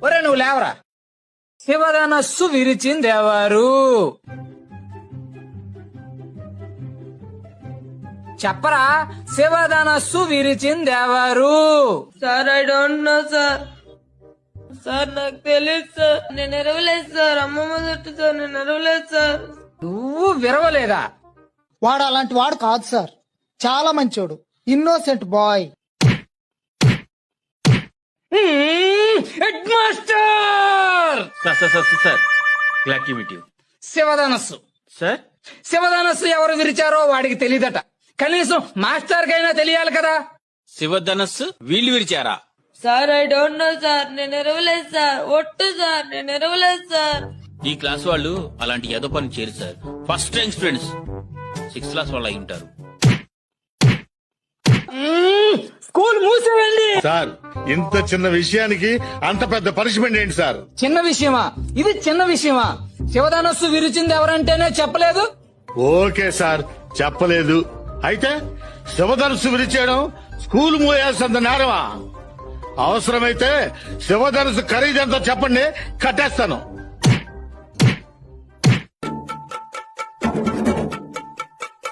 ఒరే నువ్వు లేవరా. శివధనస్సు విరిచిందెవరు? చెప్పరా, శివధనస్సు విరిచిందెవరు? Sir I don't know sir. Sir నాకు తెలియదు సార్. నేను ఎరవలేదు సార్. అమ్మమ్మ చుట్టూ సార్. నేను ఎరవలేదు సార్. నువ్వు విరవలేదా? వాడు అలాంటి వాడు కాదు సార్, చాలా మంచోడు, innocent boy. Head master sir glad to meet you. శివధనస్సు సార్ శివధనస్సు ఎవరు విరిచారో వాడికి తెలియదట. కనీసం మాస్టర్ కైనా తెలియాలి కదా. శివధనస్సు వీళ్ళు విరిచారా? Sir I don't know sir. నేను ఎరవలేదు సార్. ఒట్టు సార్. నేను ఎరవలేదు సార్. ఈ క్లాస్ వాళ్ళు అలాంటి ఏదో పని చేయరు sir. First time students 6th class వాళ్ళు అయి ఉంటారు. స్కూల్ మూసేయండి. సార్ ఇంత చిన్న విషయానికి అంత పెద్ద పనిష్మెంట్ ఏంటి సార్? చిన్న విషయమా ఇది? చిన్న విషయమా? శివధనస్సు విరిచింది ఎవరంటేనే చెప్పలేదు. ఓకే సార్, చెప్పలేదు. అయితే శివధనుసు విరిచేయడం స్కూల్ మూయాల్సినంత నేరమా? అవసరమైతే శివధనుసు ఖరీదెంతో చెప్పండి, కట్టేస్తాను.